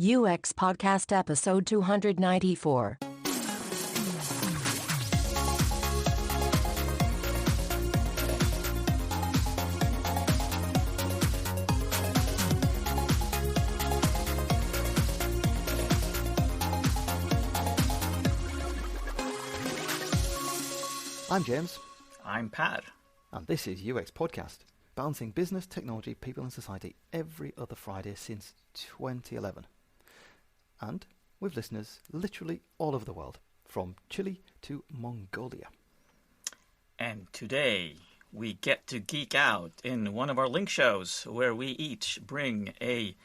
UX Podcast Episode 294. I'm James. I'm Pat. And this is UX Podcast, balancing business, technology, people and society every other Friday since 2011. And with listeners literally all over the world, from Chile to Mongolia. And today we get to geek out in one of our link shows where we each bring an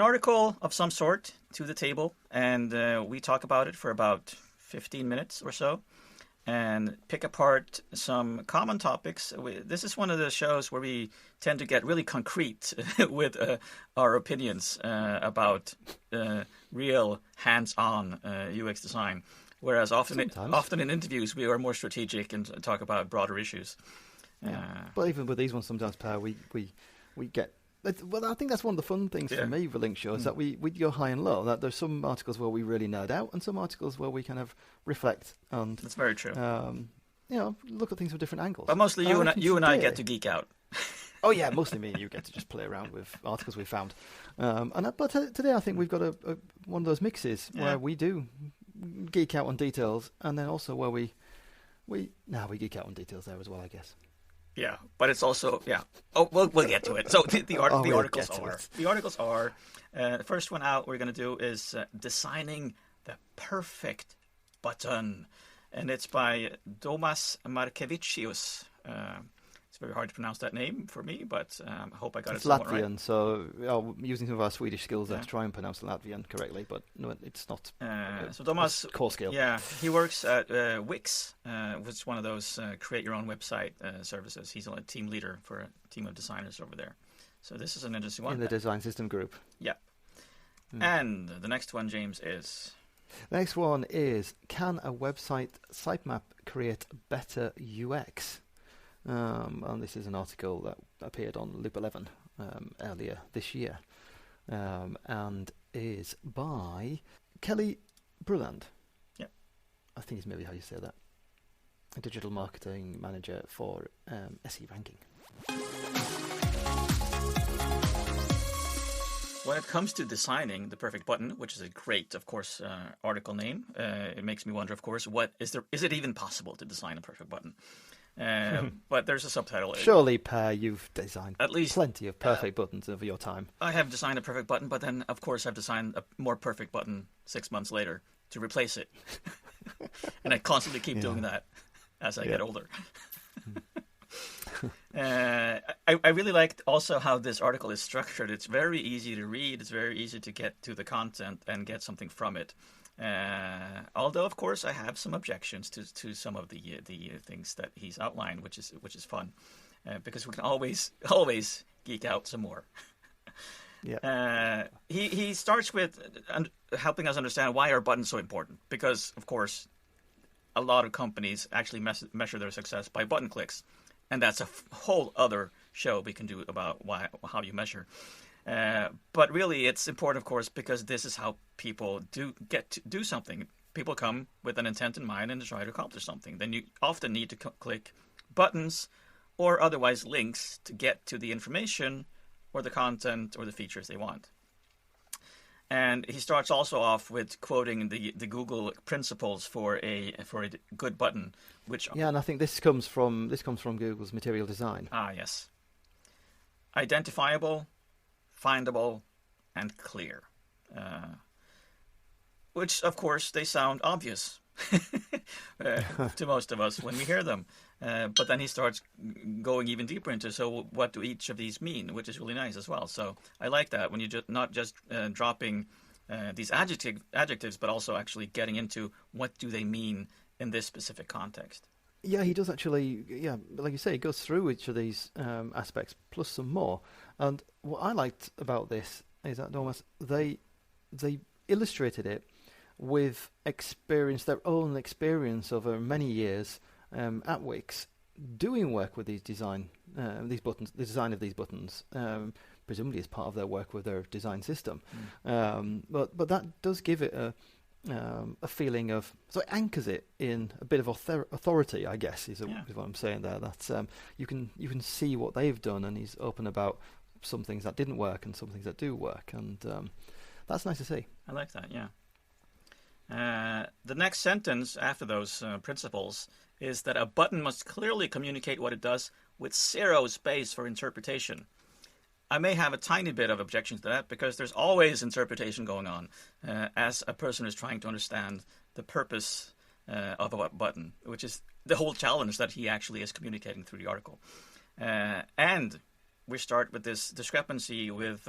article of some sort to the table and we talk about it for about 15 minutes or so. And pick apart some common topics. This is one of the shows where we tend to get really concrete with our opinions about real hands-on UX design. Whereas often in interviews we are more strategic and talk about broader issues. But even with these ones, sometimes, Per, we get. Well, I think that's one of the fun things for me with link shows, that we go high and low. That there's some articles where we really nerd out, and some articles where we kind of reflect and that's very true. Look at things from different angles. But mostly you and I get to geek out. Oh yeah, mostly me and you get to just play around with articles we found. But today I think we've got one of those mixes where we do geek out on details, and then also where we geek out on details there as well, I guess. Yeah, but it's also Oh, we'll get to it. So the articles are the first one out we're going to do is designing the perfect button, and it's by Domas Markevicius. It's very hard to pronounce that name for me, but I hope I got it somewhat right. Latvian, so using some of our Swedish skills there to try and pronounce Latvian correctly, but no, it's not. So Domas, core skill. Yeah, he works at Wix, which is one of those create your own website services. He's a team leader for a team of designers over there. So this is an interesting one. In the design system group. Yeah. And the next one, James, is... The next one is, can a website sitemap create better UX? And this is an article that appeared on Loop 11 earlier this year, and is by Kelly Bruland. Yeah, I think is maybe how you say that. A digital marketing manager for SE Ranking. When it comes to designing the perfect button, which is a great, of course, article name, it makes me wonder, of course, is it even possible to design a perfect button? But there's a subtitle. Surely, Per, you've designed at least plenty of perfect buttons over your time. I have designed a perfect button, but then, of course, I've designed a more perfect button 6 months later to replace it. And I constantly keep doing that as I get older. I really liked also how this article is structured. It's very easy to read. It's very easy to get to the content and get something from it. Although, of course, I have some objections to some of the things that he's outlined, which is fun, because we can always geek out some more. He starts with helping us understand why are buttons so important, because, of course, a lot of companies actually measure their success by button clicks, and that's a whole other show we can do about how you measure. But really, it's important, of course, because this is how people get to do something. People come with an intent in mind and try to accomplish something. Then you often need to click buttons or otherwise links to get to the information or the content or the features they want. And he starts also off with quoting the Google principles for a good button, which and I think this comes from Google's material design. Ah, yes. Identifiable, findable, and clear. Which, of course, they sound obvious to most of us when we hear them. But then he starts going even deeper into, so what do each of these mean, which is really nice as well. So I like that, when you're not just dropping these adjectives, but also actually getting into what do they mean in this specific context. Yeah, he does actually, like you say, he goes through each of these aspects, plus some more. And what I liked about this is that almost they illustrated it with their own experience over many years at Wix, doing work with these buttons, the design of these buttons, presumably as part of their work with their design system. But that does give it a feeling of, so it anchors it in a bit of authority, I guess, is what I'm saying there. That you can see what they've done, and he's open about some things that didn't work and some things that do work, and that's nice to see. I like that, yeah. The next sentence after those principles is that a button must clearly communicate what it does with zero space for interpretation. I may have a tiny bit of objection to that because there's always interpretation going on as a person is trying to understand the purpose of a button, which is the whole challenge that he actually is communicating through the article. And we start with this discrepancy with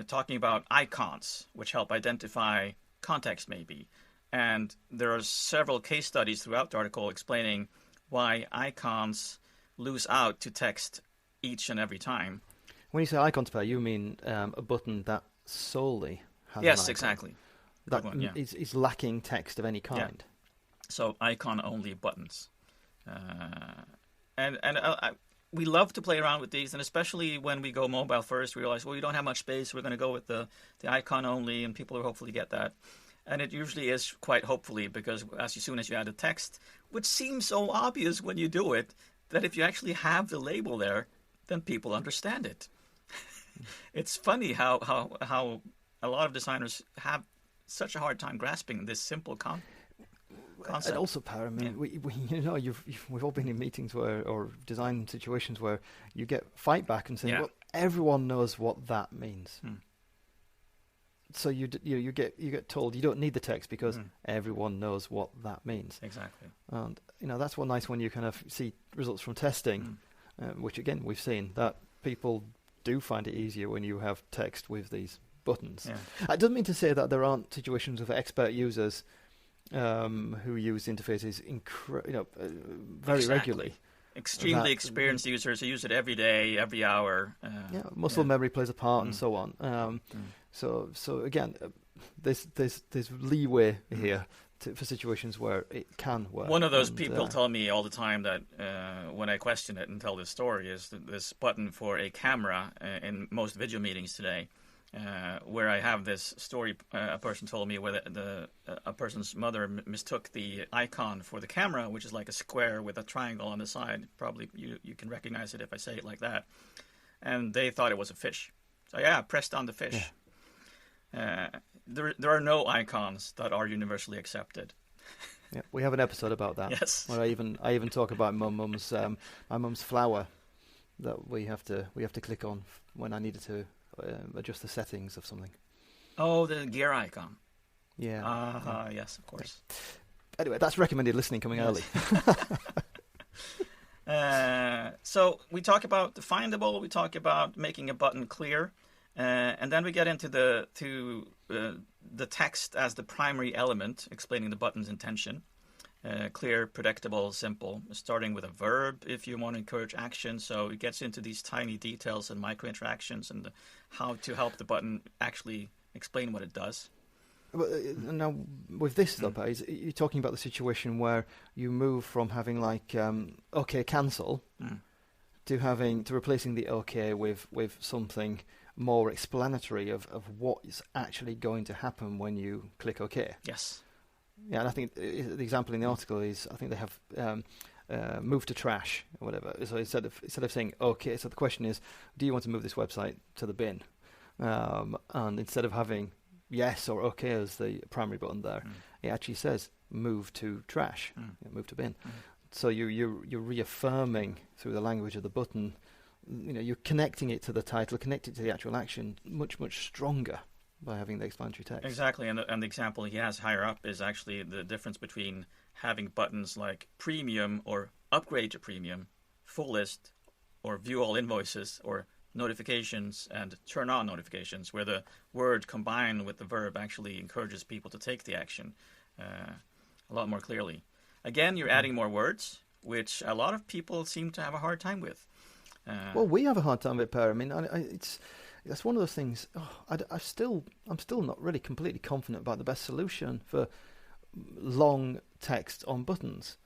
talking about icons, which help identify context maybe. And there are several case studies throughout the article explaining why icons lose out to text each and every time. When you say icons, Per, you mean a button that solely has yes, an icon. Exactly. That one, yeah. is lacking text of any kind. Yeah. So icon-only buttons. We love to play around with these, and especially when we go mobile first, we realize, well, we don't have much space, we're going to go with the icon-only, and people will hopefully get that. And it usually is quite hopefully, because as soon as you add a text, which seems so obvious when you do it, that if you actually have the label there, then people understand it. It's funny how a lot of designers have such a hard time grasping this simple concept. And also, Per, I mean, we've all been in meetings or design situations where you get fight back and say, well, everyone knows what that means. So you get told you don't need the text because everyone knows what that means. Exactly. And that's what nice when you kind of see results from testing, which again we've seen that people do find it easier when you have text with these buttons. Yeah. I don't mean to say that there aren't situations with expert users who use interfaces very regularly. Extremely experienced users who use it every day, every hour. Muscle memory plays a part, and so on. So again, there's leeway here for situations where it can work. One of those people tell me all the time that when I question it and tell this story is this button for a camera in most video meetings today, where I have this story. A person told me where a person's mother mistook the icon for the camera, which is like a square with a triangle on the side. Probably you can recognize it if I say it like that. And they thought it was a fish. So pressed on the fish. Yeah. There are no icons that are universally accepted. Yeah, we have an episode about that. Yes. Where I even talk about my mum's flower that we have to click on when I needed to adjust the settings of something. Oh, the gear icon. Yeah. Yes, of course. Anyway, that's recommended listening coming early. So we talk about the findable. We talk about making a button clear. And then we get into the text as the primary element, explaining the button's intention. Clear, predictable, simple, starting with a verb if you want to encourage action. So it gets into these tiny details and micro-interactions and how to help the button actually explain what it does. Now, with this, though, you're talking about the situation where you move from having like, OK, cancel, to replacing the OK with something more explanatory of what is actually going to happen when you click OK. Yes. Yeah, and I think the example in the article is I think they have move to trash or whatever. So instead of saying OK, so the question is, do you want to move this website to the bin? And instead of having yes or OK as the primary button there, it actually says move to trash, move to bin. So you're reaffirming through the language of the button. You're connecting it to the title, connecting it to the actual action much, much stronger by having the explanatory text. Exactly, and the example he has higher up is actually the difference between having buttons like premium or upgrade to premium, full list, or view all invoices, or notifications and turn on notifications, where the word combined with the verb actually encourages people to take the action a lot more clearly. Again, you're adding more words, which a lot of people seem to have a hard time with. Well, we have a hard time with it, Per. I mean, that's one of those things. I'm still not really completely confident about the best solution for long text on buttons,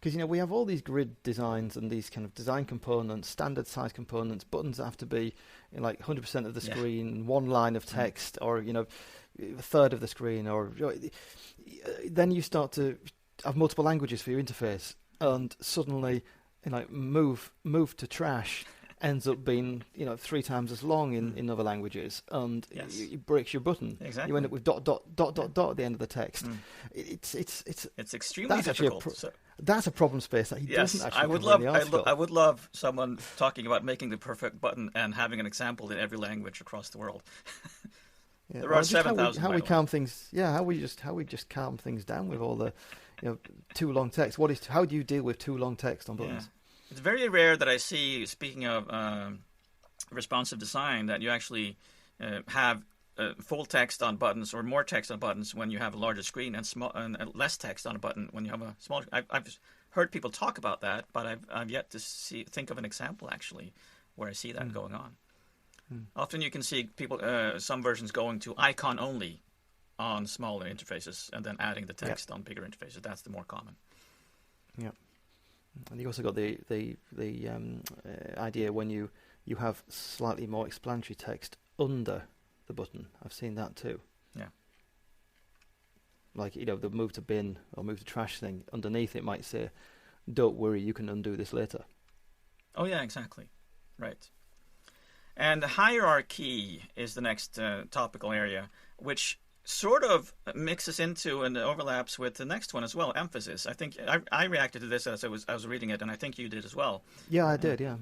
Because, we have all these grid designs and these kind of design components, standard size components, buttons that have to be in like 100% of the screen, one line of text, or, a third of the screen, or then you start to have multiple languages for your interface, and suddenly, move to trash ends up being 3 times as long in other languages, and it breaks your button. Exactly. You end up with dot at the end of the text. It's extremely difficult. That's a problem space that he doesn't actually cover in the article. I would love someone talking about making the perfect button and having an example in every language across the world. Yeah. There are 7,000. How we calm things? Yeah, how we just calm things down with all the too long text. How do you deal with too long text on buttons? Yeah. It's very rare that I see, speaking of responsive design, that you actually have full text on buttons or more text on buttons when you have a larger screen, and less text on a button when you have a smaller. I've heard people talk about that, but I've yet to think of an example actually where I see that going on. Often you can see people, some versions going to icon only on smaller interfaces and then adding the text on bigger interfaces. That's the more common. Yeah. And you also got the idea when you have slightly more explanatory text under the button. I've seen that too. Yeah. Like, the move to bin or move to trash thing, underneath it might say, "Don't worry, you can undo this later." Oh yeah, exactly. Right. And hierarchy is the next topical area, which sort of mixes into and overlaps with the next one as well, emphasis. I think I reacted to this as I was reading it, and I think you did as well. Yeah, I did, yeah.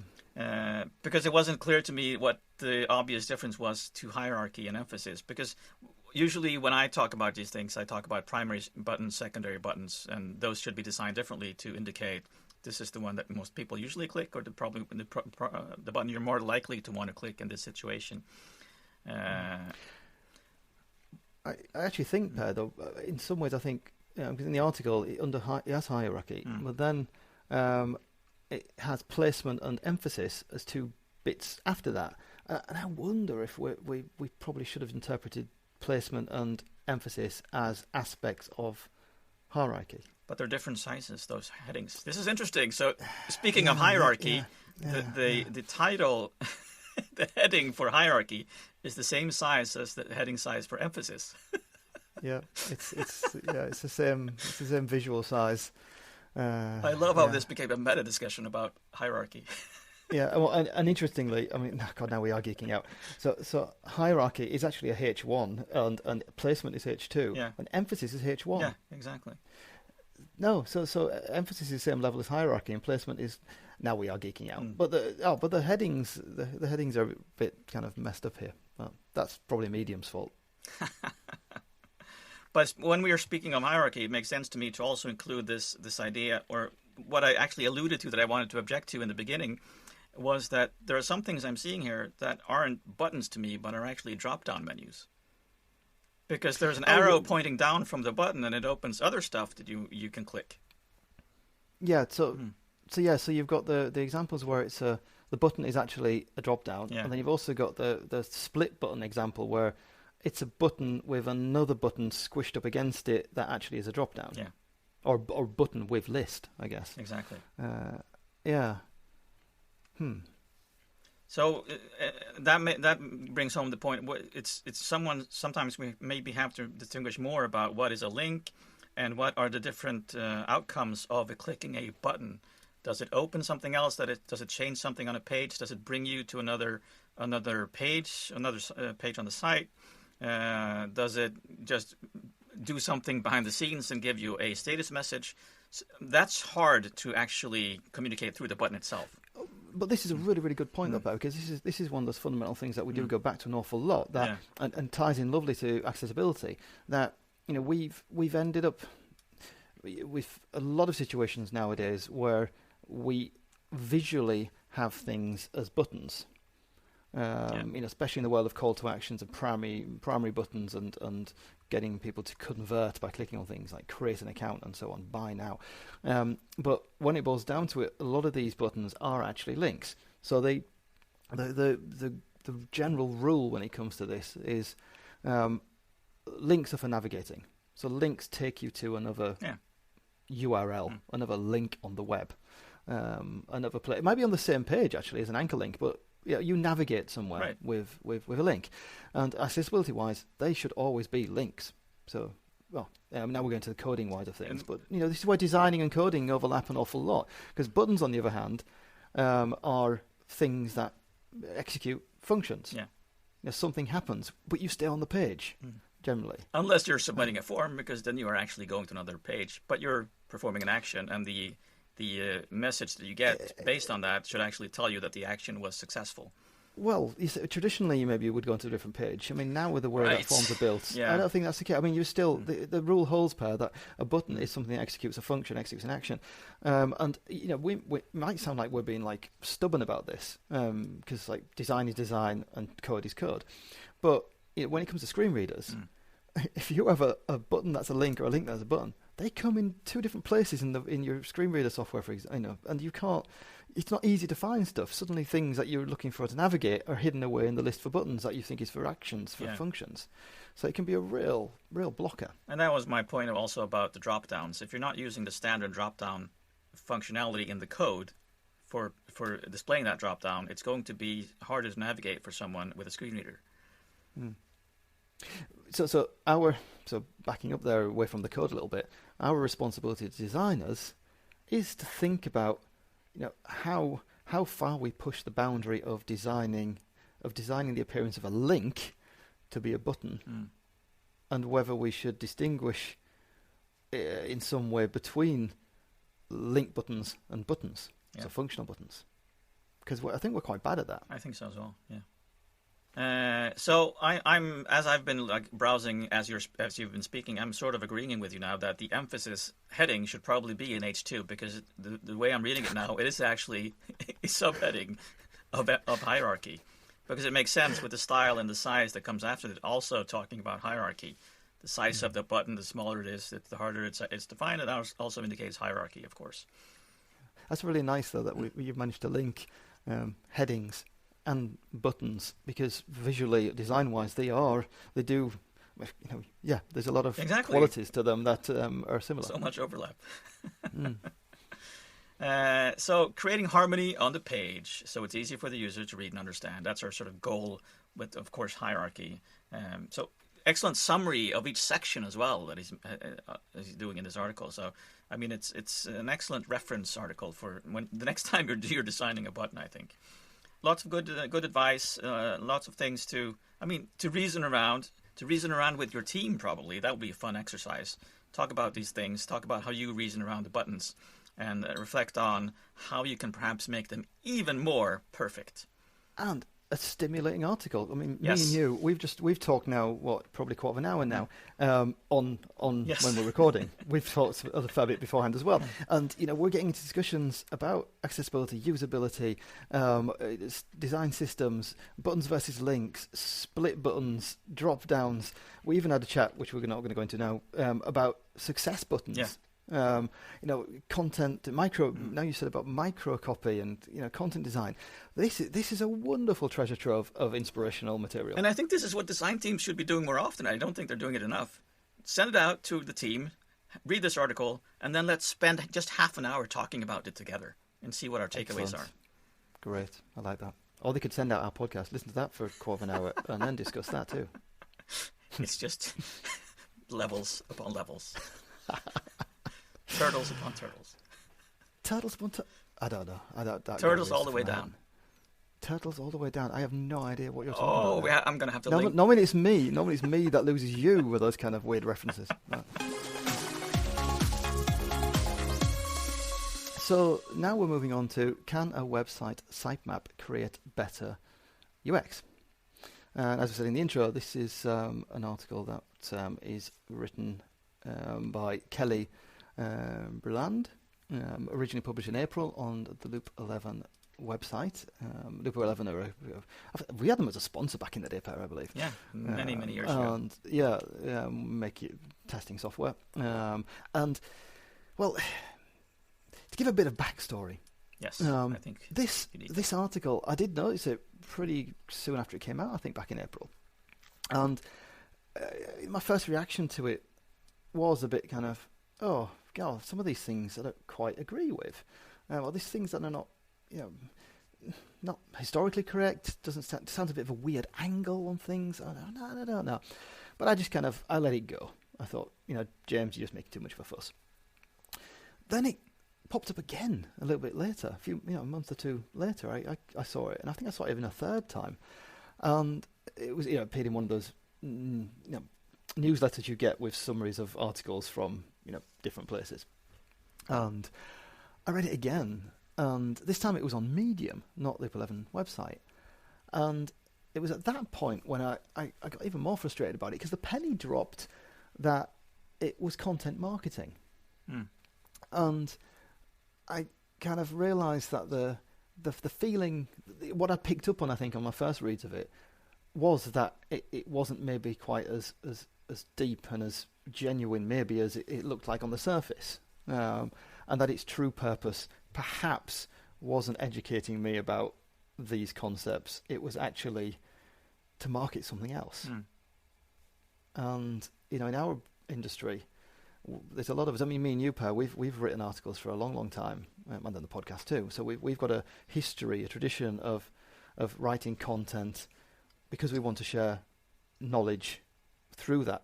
Because it wasn't clear to me what the obvious difference was to hierarchy and emphasis. Because usually when I talk about these things, I talk about primary buttons, secondary buttons, and those should be designed differently to indicate this is the one that most people usually click, or the button you're more likely to want to click in this situation. I actually think, Per, though, in some ways, I think, because in the article, it has hierarchy, but then it has placement and emphasis as 2 bits after that. And I wonder if we probably should have interpreted placement and emphasis as aspects of hierarchy. But they're different sizes, those headings. This is interesting. So, speaking of hierarchy, the title, the heading for hierarchy is the same size as the heading size for emphasis. Yeah, it's the same visual size. I love how this became a meta discussion about hierarchy. Yeah, well, and interestingly, I mean, God, now we are geeking out. So hierarchy is actually a H1, and placement is H2, and emphasis is H1. Yeah, exactly. No, so emphasis is the same level as hierarchy, and placement is. Now we are geeking out. But the headings, the headings are a bit kind of messed up here. Well, that's probably Medium's fault. But when we are speaking of hierarchy, it makes sense to me to also include this idea, or what I actually alluded to that I wanted to object to in the beginning, was that there are some things I'm seeing here that aren't buttons to me, but are actually drop-down menus. Because there's an arrow pointing down from the button, and it opens other stuff that you can click. Yeah, so you've got the examples where it's the button is actually a drop-down, and then you've also got the split button example where it's a button with another button squished up against it that actually is a drop-down. Yeah. Or button with list, I guess. Exactly. Yeah. So that brings home the point. It's someone. Sometimes we maybe have to distinguish more about what is a link, and what are the different outcomes of clicking a button. Does it open something else? Does it change something on a page? Does it bring you to another page, page on the site? Does it just do something behind the scenes and give you a status message? That's hard to actually communicate through the button itself. But this is a really, really good point, though, because this is one of those fundamental things that we do go back to an awful lot, that and ties in lovely to accessibility. That we've ended up with a lot of situations nowadays where we visually have things as buttons. Especially in the world of call to actions and primary buttons and getting people to convert by clicking on things like create an account and so on, buy now. But when it boils down to it, a lot of these buttons are actually links. So the general rule when it comes to this is links are for navigating. So links take you to another URL, another link on the web, another place. It might be on the same page actually as an anchor link, but you navigate somewhere with a link. And accessibility-wise, they should always be links. So, well, now we're going to the coding-wise of things, but this is where designing and coding overlap an awful lot. Because buttons, on the other hand, are things that execute functions. Yeah. Something happens, but you stay on the page. Generally, unless you're submitting a form, because then you are actually going to another page, but you're performing an action, and the message that you get based on that should actually tell you that the action was successful. Well, traditionally, maybe you would go into a different page. I mean, now with the way that forms are built, I don't think that's the case. I mean, you still the rule holds, Per, that a button is something that executes a function, executes an action, and we might sound like we're being like stubborn about this, because like design is design and code is code, but when it comes to screen readers, if you have a button that's a link or a link that's a button, they come in two different places in your screen reader software, for example, and you can't. It's not easy to find stuff. Suddenly, things that you're looking for to navigate are hidden away in the list for buttons that you think is for actions, for functions. So it can be a real blocker. And that was my point also about the drop-downs. If you're not using the standard drop-down functionality in the code for displaying that drop-down, it's going to be harder to navigate for someone with a screen reader. So backing up there away from the code a little bit, our responsibility as designers is to think about how far we push the boundary of designing the appearance of a link to be a button, and whether we should distinguish in some way between link buttons and buttons, so functional buttons, because I think we're quite bad at that. I think so as well. Yeah. So I'm as I've been browsing as you've been speaking, I'm sort of agreeing with you now that the emphasis heading should probably be in H2, because the way I'm reading it now, it is actually a subheading of hierarchy, because it makes sense with the style and the size that comes after it. Also talking about hierarchy, the size of the button, the smaller it is, the harder it's defined. It also indicates hierarchy, of course. That's really nice though that you've managed to link headings and buttons, because visually, design-wise, there's a lot of qualities to them that are similar. So much overlap. So creating harmony on the page, so it's easy for the user to read and understand. That's our sort of goal with, of course, hierarchy. So excellent summary of each section as well that he's doing in this article. So, I mean, it's an excellent reference article for when the next time you're designing a button, I think. Lots of good advice, lots of things to reason around with your team, probably. That would be a fun exercise. Talk about these things, talk about how you reason around the buttons, and reflect on how you can perhaps make them even more perfect. And a stimulating article. I mean, me and you, we've talked now, probably quarter of an hour now, on when we're recording. We've talked a fair bit beforehand as well. And, we're getting into discussions about accessibility, usability, design systems, buttons versus links, split buttons, drop downs. We even had a chat, which we're not going to go into now, about success buttons. Yeah. Content now you said about micro copy and content design. This is a wonderful treasure trove of inspirational material, and I think this is what design teams should be doing more often. I don't think they're doing it enough. Send it out to the team, read this article, and then let's spend just half an hour talking about it together and see what our takeaways are. Great, I like that. Or they could send out our podcast, listen to that for a quarter of an hour, and then discuss that too. It's just levels upon levels. Turtles upon turtles. Turtles upon I don't know. Turtles all the way down. Turtles all the way down. I have no idea what you're talking about. Oh, I'm going to have to link. Normally it's me that loses you with those kind of weird references. Right. So now we're moving on to, can a website sitemap create better UX? And as I said in the intro, this is an article that is written by Kelly Brilland, originally published in April on the Loop 11 website. Loop 11 we had them as a sponsor back in the day, I believe. Yeah, many years ago. And make testing software. And well, to give a bit of backstory. Yes, I think this article, I did notice it pretty soon after it came out. I think back in April, and my first reaction to it was a bit kind of, God, some of these things I don't quite agree with. Or these things that are not, not historically correct. Sounds a bit of a weird angle on things. I don't know. But I just I let it go. I thought, James, you're just making too much of a fuss. Then it popped up again a little bit later, a month or two later. I saw it, and I think I saw it even a third time. And it was, appeared in one of those, newsletters you get with summaries of articles from, different places. And I read it again, and this time it was on Medium, not Loop 11 website. And it was at that point when I got even more frustrated about it, because the penny dropped that it was content marketing. And I kind of realised that the feeling, what I picked up on, I think, on my first reads of it, was that it wasn't maybe quite as deep and as genuine maybe as it looked like on the surface. And that its true purpose perhaps wasn't educating me about these concepts. It was actually to market something else. And, in our industry, there's a lot of us. I mean, me and you, Per, we've written articles for a long, long time, and then the podcast too. So we've got a history, a tradition of writing content because we want to share knowledge through that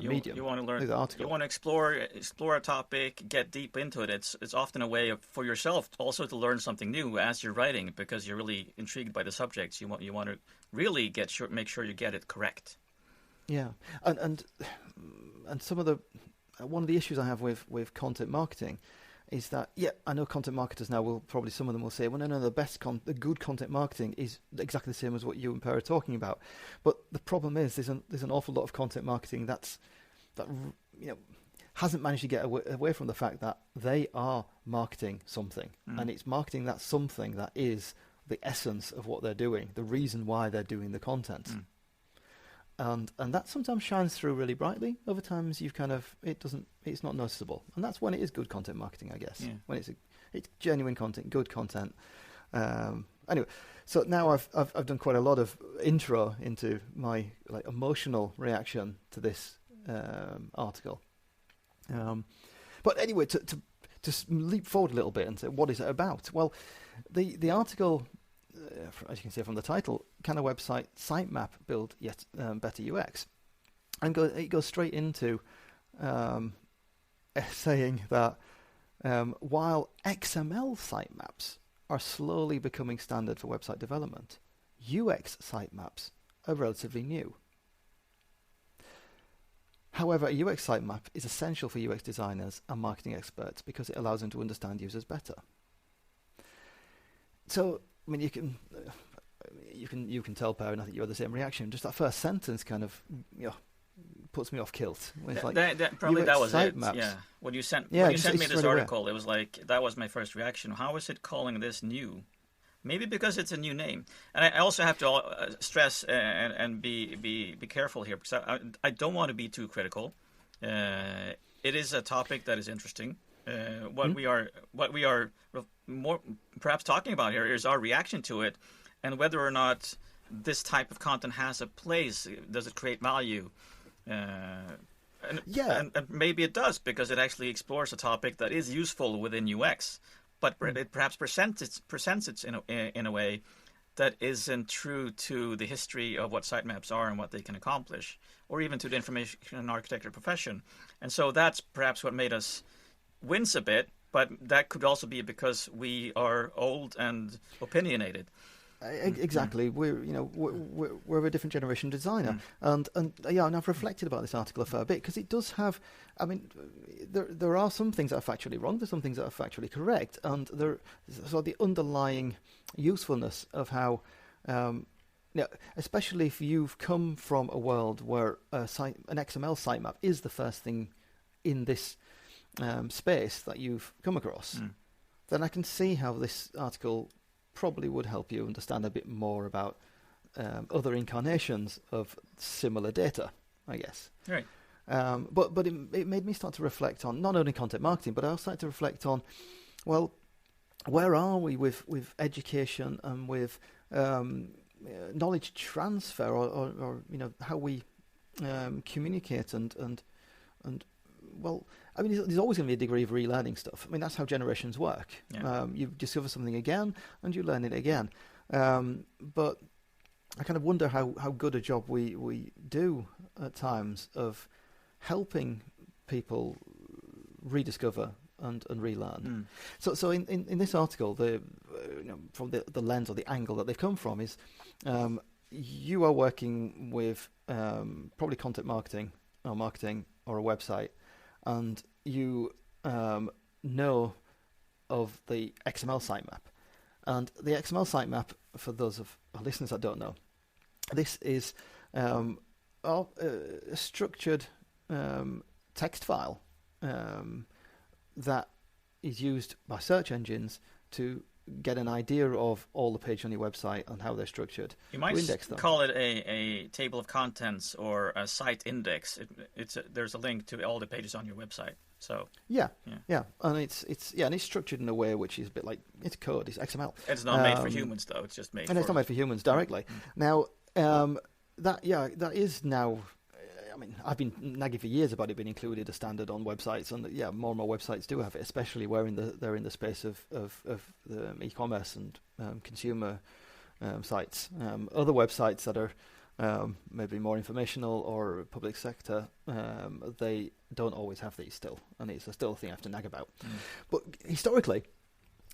medium. You want to learn. You want to explore a topic, get deep into it. It's often a way for yourself also to learn something new as you're writing, because you're really intrigued by the subjects. You want to really make sure you get it correct. Yeah, and some of the one of the issues I have with content marketing is that, I know content marketers now some of them will say, well, no, the good content marketing is exactly the same as what you and Per are talking about. But the problem is there's an awful lot of content marketing that hasn't managed to get away from the fact that they are marketing something, and it's marketing that something that is the essence of what they're doing, the reason why they're doing the content. And that sometimes shines through really brightly. Other times it's not noticeable, and that's when it is good content marketing, I guess. Yeah. When it's genuine content, good content. Anyway, so now I've done quite a lot of intro into my emotional reaction to this article. But anyway, to leap forward a little bit and say, what is it about? Well, the article, as you can see from the title, can a website sitemap build yet better UX? And it goes straight into saying that while XML sitemaps are slowly becoming standard for website development, UX sitemaps are relatively new. However, a UX sitemap is essential for UX designers and marketing experts because it allows them to understand users better. So, I mean, you can tell, Per, and I think you had the same reaction. Just that first sentence kind of puts me off kilt. It's that was it. Yeah. When you sent me this article, it was like that was my first reaction. How is it calling this new? Maybe because it's a new name. And I also have to stress and be careful here, because I don't want to be too critical. It is a topic that is interesting. What we are more perhaps talking about here is our reaction to it, and whether or not this type of content has a place. Does it create value? And maybe it does, because it actually explores a topic that is useful within UX, but it perhaps presents it in a way that isn't true to the history of what sitemaps are and what they can accomplish, or even to the information architecture profession. And so that's perhaps what made us wince a bit, but that could also be because we are old and opinionated. Exactly. We're a different generation designer, and I've reflected about this article a fair bit, because it does have. I mean, there are some things that are factually wrong. There's some things that are factually correct, and so the underlying usefulness of how, especially if you've come from a world where an XML sitemap is the first thing in this space that you've come across, then I can see how this article probably would help you understand a bit more about other incarnations of similar data, I guess. Right. But it made me start to reflect on not only content marketing, but I also started to reflect on, well, where are we with education and with knowledge transfer, or how we communicate and well, I mean, there's always going to be a degree of relearning stuff. I mean, that's how generations work. Yeah. You discover something again, and you learn it again. But I kind of wonder how good a job we do at times of helping people rediscover and relearn. So in this article, from the lens or the angle that they've come from is, you are working with probably content marketing or a website, and you know of the XML sitemap. And the XML sitemap, for those of our listeners that don't know, this is a structured text file that is used by search engines to get an idea of all the pages on your website and how they're structured. You might index them. call it a table of contents or a site index. There's a link to all the pages on your website. So yeah, and it's structured in a way which is a bit like it's code, it's XML. It's not made for humans though. It's just made. And it's not made for humans directly. Now that is now. I mean, I've been nagging for years about it being included as standard on websites, and more and more websites do have it, especially where they're in the space of the e-commerce and consumer sites. Other websites that are maybe more informational or public sector, they don't always have these still, and it's still a thing I have to nag about. But historically,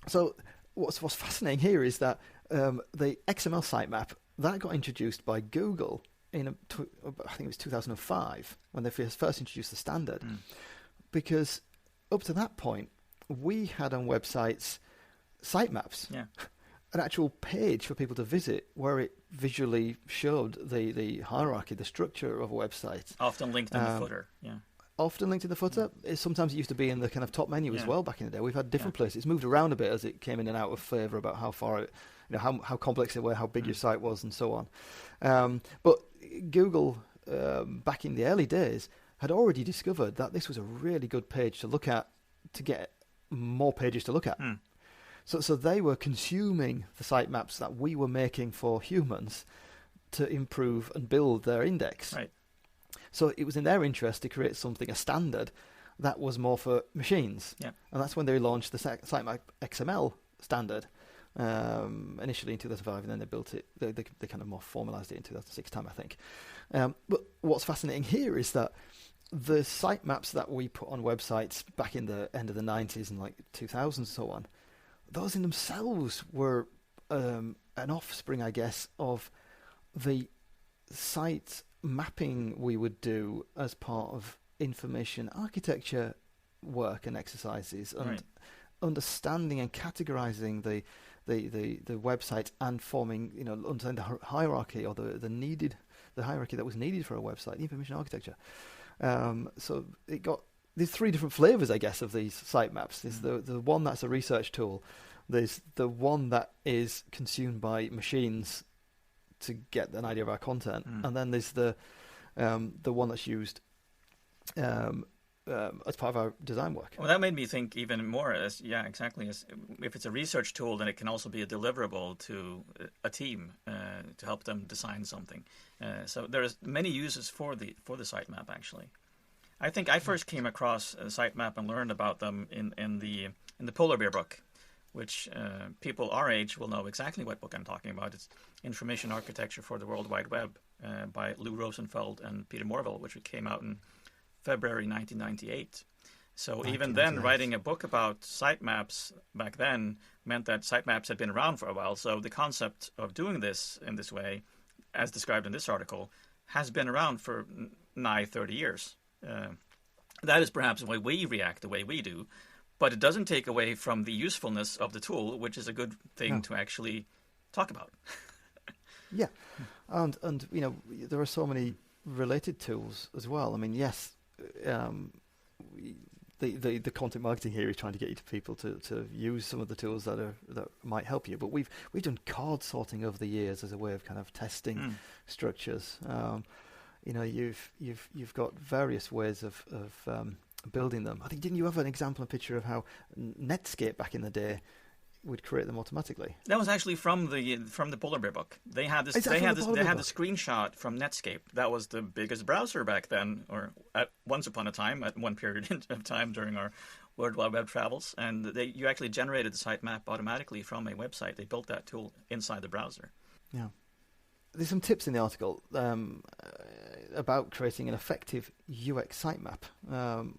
so what's fascinating here is that the XML sitemap that got introduced by Google I think it was 2005 when they first introduced the standard, because up to that point we had on websites sitemaps, an actual page for people to visit where it visually showed the hierarchy, the structure of a website. Often linked in the footer, Often linked in the footer. Sometimes it used to be in the kind of top menu as well back in the day. We've had different places. It's moved around a bit as it came in and out of favour about how far how complex they were, how big your site was, and so on. But Google, back in the early days, had already discovered that this was a really good page to look at to get more pages to look at. So they were consuming the sitemaps that we were making for humans to improve and build their index. Right. So it was in their interest to create something, a standard, that was more for machines. Yeah. And that's when they launched the Sitemap XML standard. Initially in 2005, and then they built it. They kind of more formalized it in 2006 time, I think. But what's fascinating here is that the sitemaps that we put on websites back in the end of the 90s and like 2000s and so on, those in themselves were an offspring, I guess, of the site mapping we would do as part of information architecture work and exercises, and understanding and categorizing the website and forming, understanding the hierarchy or the hierarchy that was needed for a website, information architecture. So it got these three different flavors, I guess, of these sitemaps. There's the one that's a research tool. There's the one that is consumed by machines to get an idea of our content, and then there's the one that's used as part of our design work. Well, that made me think even more as if it's a research tool, then it can also be a deliverable to a team to help them design something. So there's many uses for the sitemap, actually. I think I first came across a sitemap and learned about them in the Polar Bear book, which people our age will know exactly what book I'm talking about. It's Information Architecture for the World Wide Web by Lou Rosenfeld and Peter Morville, which came out in February 1998. So even then, writing a book about sitemaps back then meant that sitemaps had been around for a while. So the concept of doing this in this way, as described in this article, has been around for nigh 30 years. That is perhaps why we react the way we do, but it doesn't take away from the usefulness of the tool, which is a good thing to actually talk about. Yeah, and there are so many related tools as well. I mean, yes. The content marketing here is trying to get you to people to use some of the tools that might help you. But we've done card sorting over the years as a way of kind of testing structures. You've got various ways of building them. I think, didn't you have an example and picture of how Netscape back in the day would create them automatically. That was actually from the Polar Bear book. They had this. Is that They from had the this. Polar They Bear had book? the screenshot from Netscape. That was the biggest browser back then, or at once upon a time, at one period of time during our World Wide Web travels, and you actually generated the sitemap automatically from a website. They built that tool inside the browser. Yeah. There's some tips in the article about creating an effective UX sitemap. And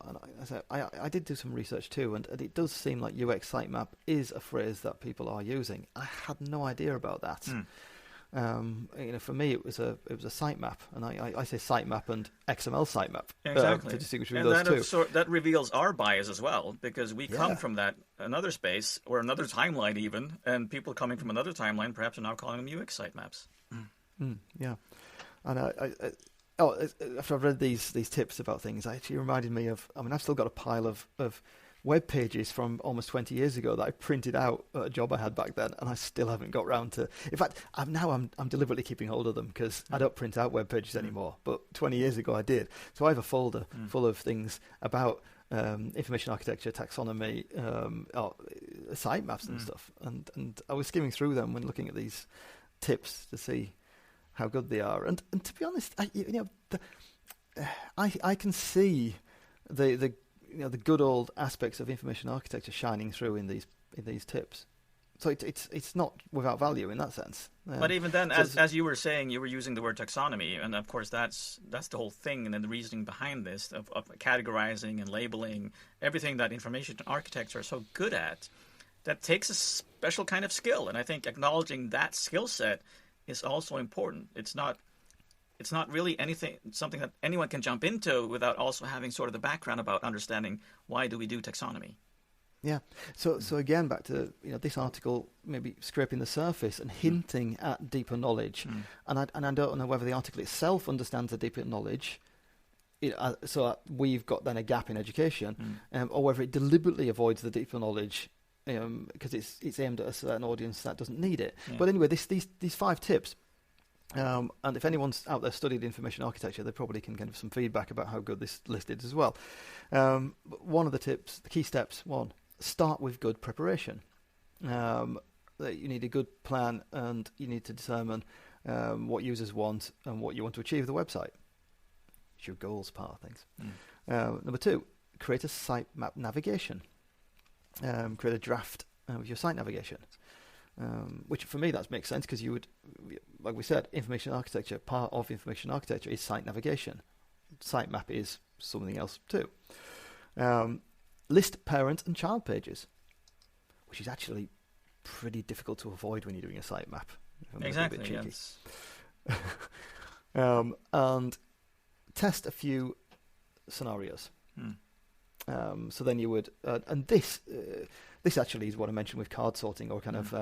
I did do some research too, and it does seem like UX sitemap is a phrase that people are using. I had no idea about that. For me, it was a sitemap, and I say sitemap and XML sitemap Exactly. to distinguish between and those two. that reveals our bias as well, because we Yeah. come from that another space or another timeline even, and people coming from another timeline perhaps are now calling them UX sitemaps. Yeah, and after I've read these tips about things, it actually reminded me of. I mean, I've still got a pile of web pages from almost 20 years ago that I printed out at a job I had back then, and I still haven't got round to. In fact, I'm deliberately keeping hold of them because I don't print out web pages anymore. But 20 years ago I did, so I have a folder full of things about information architecture, taxonomy, sitemaps and stuff. And I was skimming through them when looking at these tips to see how good they are. And to be honest, I can see the good old aspects of information architecture shining through in these tips. So it's not without value in that sense. But even then, as you were saying, you were using the word taxonomy, and of course that's the whole thing, and then the reasoning behind this of categorizing and labeling everything that information architects are so good at. That takes a special kind of skill, and I think acknowledging that skill set is also important. It's not really something that anyone can jump into without also having sort of the background about understanding why do we do taxonomy. Yeah. So again, back to this article, maybe scraping the surface and hinting at deeper knowledge, and I don't know whether the article itself understands the deeper knowledge, so we've got then a gap in education, or whether it deliberately avoids the deeper knowledge because it's aimed at a certain audience that doesn't need it. Yeah. But anyway, these 5 tips. And if anyone's out there studied information architecture, they probably can give some feedback about how good this list is as well. One of the tips, the key steps, start with good preparation. You need a good plan, and you need to determine what users want and what you want to achieve with the website. It's your goals part of things. Number 2, create a sitemap navigation. Create a draft of your site navigation. Which for me that makes sense because you would, like we said, information architecture, part of information architecture is site navigation. Sitemap is something else too. List parent and child pages, which is actually pretty difficult to avoid when you're doing a sitemap. Exactly. Yes. And test a few scenarios. So then you would, and this actually is what I mentioned with card sorting, or kind of,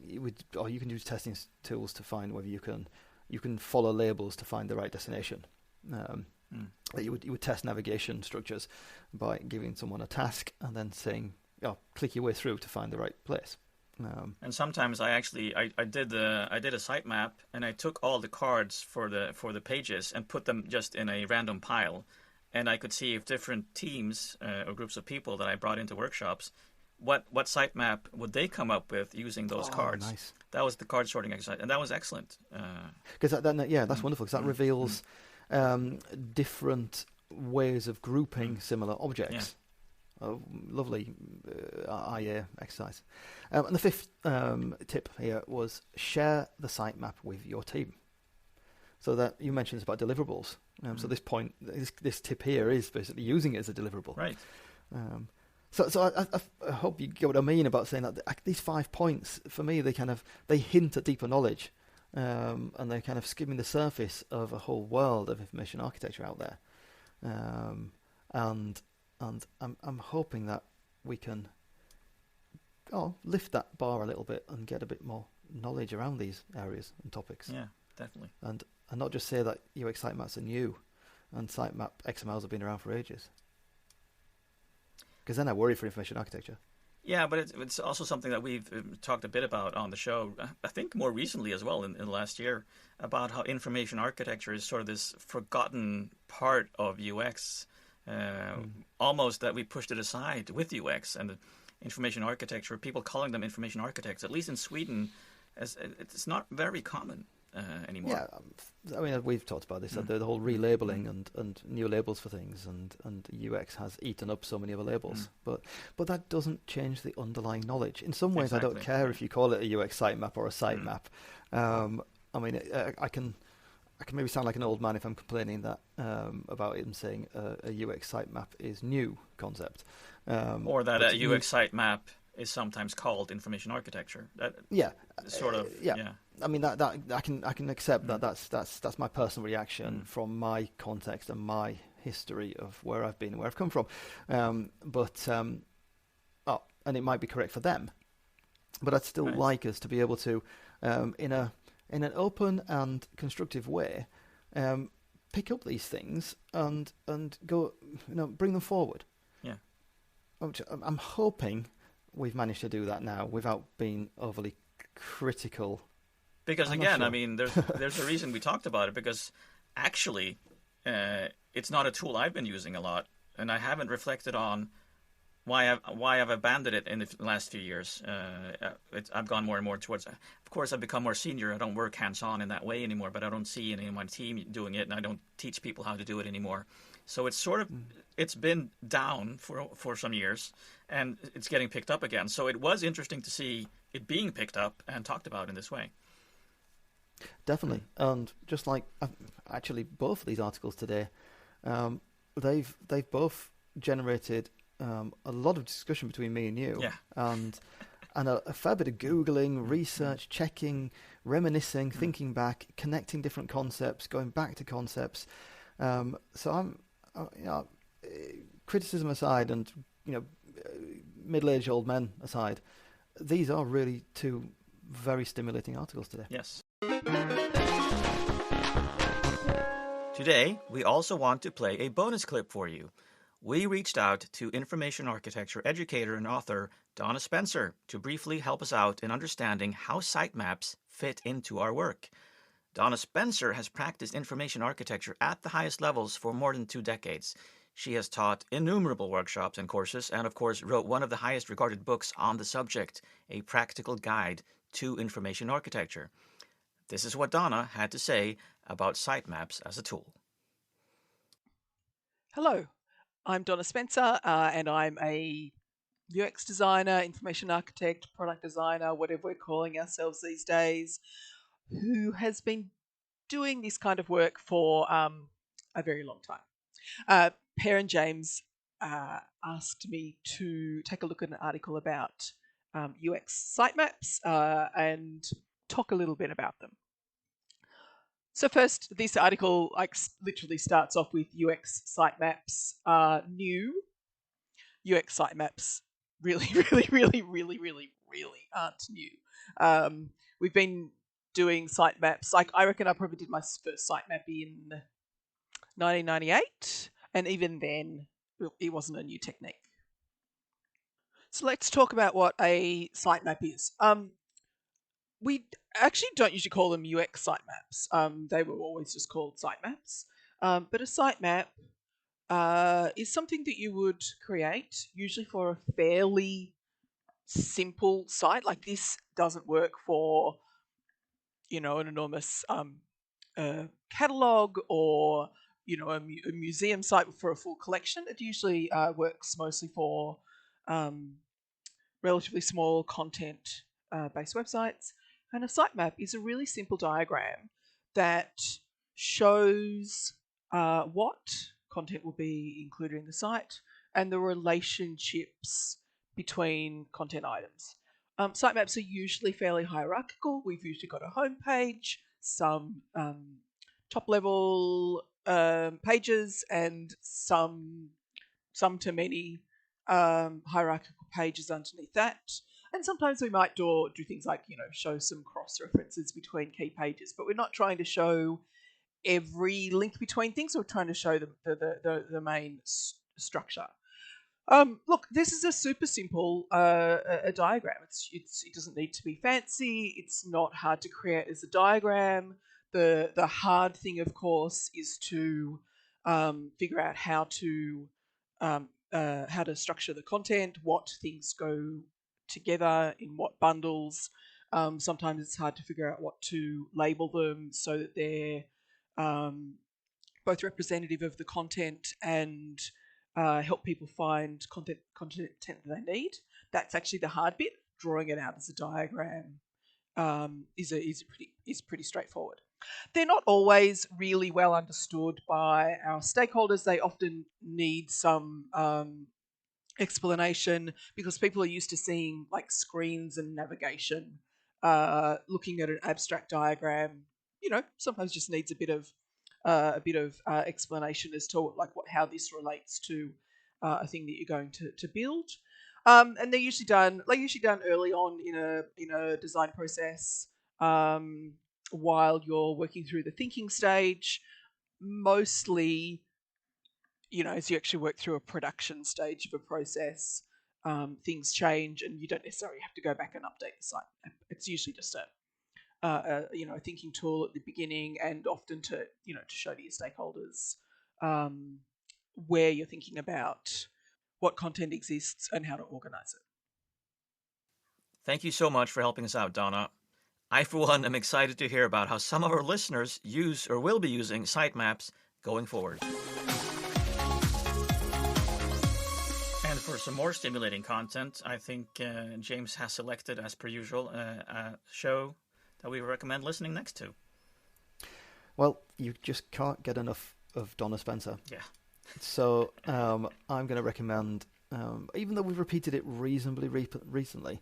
you can use testing tools to find whether you can follow labels to find the right destination. That you would test navigation structures by giving someone a task and then saying, click your way through to find the right place. And sometimes I did a sitemap, and I took all the cards for the pages and put them just in a random pile. And I could see if different teams or groups of people that I brought into workshops, what sitemap would they come up with using those cards? Nice. That was the card sorting exercise, and that was excellent. Because that's wonderful, because that reveals different ways of grouping similar objects. Yeah. Lovely IA exercise. And the 5th tip here was share the sitemap with your team. So that you mentioned about deliverables. So this tip here is basically using it as a deliverable. Right. So I hope you get what I mean about saying that these 5 points, for me, they hint at deeper knowledge, and they're kind of skimming the surface of a whole world of information architecture out there. And I'm hoping that we can lift that bar a little bit and get a bit more knowledge around these areas and topics. Yeah, definitely. And not just say that UX sitemaps are new and sitemap XMLs have been around for ages. Because then I worry for information architecture. Yeah, but it's also something that we've talked a bit about on the show, I think more recently as well in the last year, about how information architecture is sort of this forgotten part of UX, almost that we pushed it aside with UX. And information architecture, people calling them information architects, at least in Sweden, it's not very common anymore. Yeah, I mean, we've talked about this, the whole relabeling and new labels for things, and UX has eaten up so many other labels. But that doesn't change the underlying knowledge. In some ways, Exactly. I don't care if you call it a UX sitemap or a sitemap. I mean, I can maybe sound like an old man if I'm complaining that about him saying a UX sitemap is new concept. Or that a UX sitemap is sometimes called information architecture. Sort of. Yeah. I mean that I can accept that. That's my personal reaction from my context and my history of where I've been and where I've come from. And it might be correct for them, but I'd still like us to be able to, in an open and constructive way, pick up these things and go, bring them forward. Yeah. I'm hoping we've managed to do that now without being overly critical. Because again, I mean, there's a reason we talked about it, because actually it's not a tool I've been using a lot, and I haven't reflected on why I've abandoned it in the last few years. I've gone more and more towards. Of course, I've become more senior. I don't work hands-on in that way anymore, but I don't see any of my team doing it, and I don't teach people how to do it anymore. So it's sort of it's been down for some years, and it's getting picked up again. So it was interesting to see it being picked up and talked about in this way. Definitely, and just like actually both of these articles today, they've both generated a lot of discussion between me and you, and a fair bit of Googling, research, checking, reminiscing, thinking back, connecting different concepts, going back to concepts. So I'm, criticism aside, and middle-aged old men aside, these are really two very stimulating articles today. Yes. Today, we also want to play a bonus clip for you. We reached out to information architecture educator and author Donna Spencer to briefly help us out in understanding how sitemaps fit into our work. Donna Spencer has practiced information architecture at the highest levels for more than 2 decades. She has taught innumerable workshops and courses, and of course wrote one of the highest regarded books on the subject, A Practical Guide to Information Architecture. This is what Donna had to say about sitemaps as a tool. Hello, I'm Donna Spencer, and I'm a UX designer, information architect, product designer, whatever we're calling ourselves these days, who has been doing this kind of work for a very long time. Per and James asked me to take a look at an article about UX sitemaps and talk a little bit about them. So first, this article literally starts off with UX sitemaps are new. UX sitemaps really aren't new. We've been doing sitemaps. I reckon I probably did my first sitemap in 1998, and even then, it wasn't a new technique. So let's talk about what a sitemap is. We actually don't usually call them UX sitemaps. They were always just called sitemaps. But a sitemap is something that you would create, usually for a fairly simple site. Like this doesn't work for, an enormous catalog or, a museum site for a full collection. It usually works mostly for relatively small content-based websites. And a sitemap is a really simple diagram that shows what content will be included in the site and the relationships between content items. Sitemaps are usually fairly hierarchical. We've usually got a home page, some top-level pages, and some to many hierarchical pages underneath that. And sometimes we might do things like, show some cross-references between key pages, but we're not trying to show every link between things. We're trying to show the main structure. Look, this is a super simple a diagram. It doesn't need to be fancy. It's not hard to create as a diagram. The hard thing, of course, is to figure out how to how to structure the content, what things go together in what bundles. Sometimes it's hard to figure out what to label them so that they're both representative of the content and help people find content that they need. That's actually the hard bit. Drawing it out as a diagram is pretty straightforward. They're not always really well understood by our stakeholders. They often need some explanation because people are used to seeing like screens and navigation. Looking at an abstract diagram, sometimes just needs a bit of explanation as to how this relates to a thing that you're going to build. And they're usually done early on in a design process, while you're working through the thinking stage. Mostly, as you actually work through a production stage of a process, things change, and you don't necessarily have to go back and update the site. It's usually just a thinking tool at the beginning, and often to show to your stakeholders where you're thinking about what content exists and how to organize it. Thank you so much for helping us out, Donna. I, for one, am excited to hear about how some of our listeners use or will be using sitemaps going forward. And for some more stimulating content, I think James has selected, as per usual, a show that we recommend listening next to. Well, you just can't get enough of Donna Spencer. Yeah. So I'm going to recommend, even though we've repeated it reasonably recently,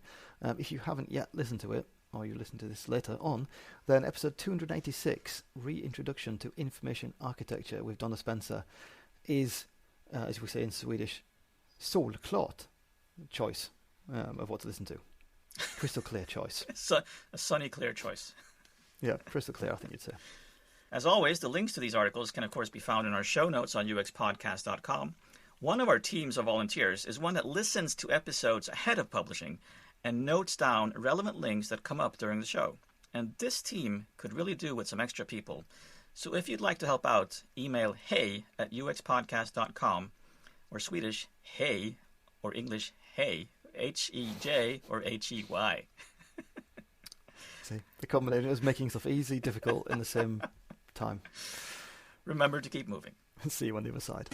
if you haven't yet listened to it, or you listen to this later on, then episode 286, Reintroduction to Information Architecture with Donna Spencer, is, as we say in Swedish, solklart choice of what to listen to. Crystal clear choice. A sunny, clear choice. Yeah, crystal clear, I think you'd say. As always, the links to these articles can, of course, be found in our show notes on uxpodcast.com. One of our teams of volunteers is one that listens to episodes ahead of publishing and notes down relevant links that come up during the show. And this team could really do with some extra people. So if you'd like to help out, email hey@uxpodcast.com, or Swedish hey, or English hey, H-E-J or H-E-Y. See, the combination is making stuff easy, difficult in the same time. Remember to keep moving. See you on the other side.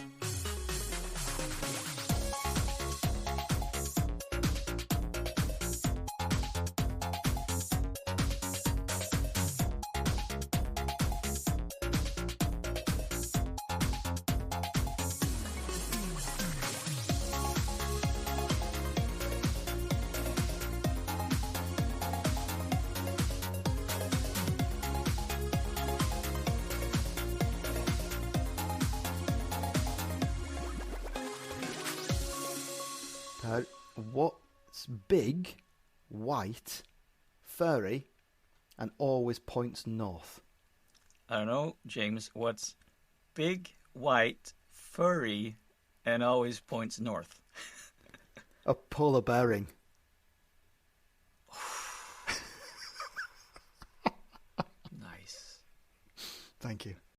What's big, white, furry, and always points north? I don't know, James. What's big, white, furry, and always points north? A polar bearing. Nice. Thank you.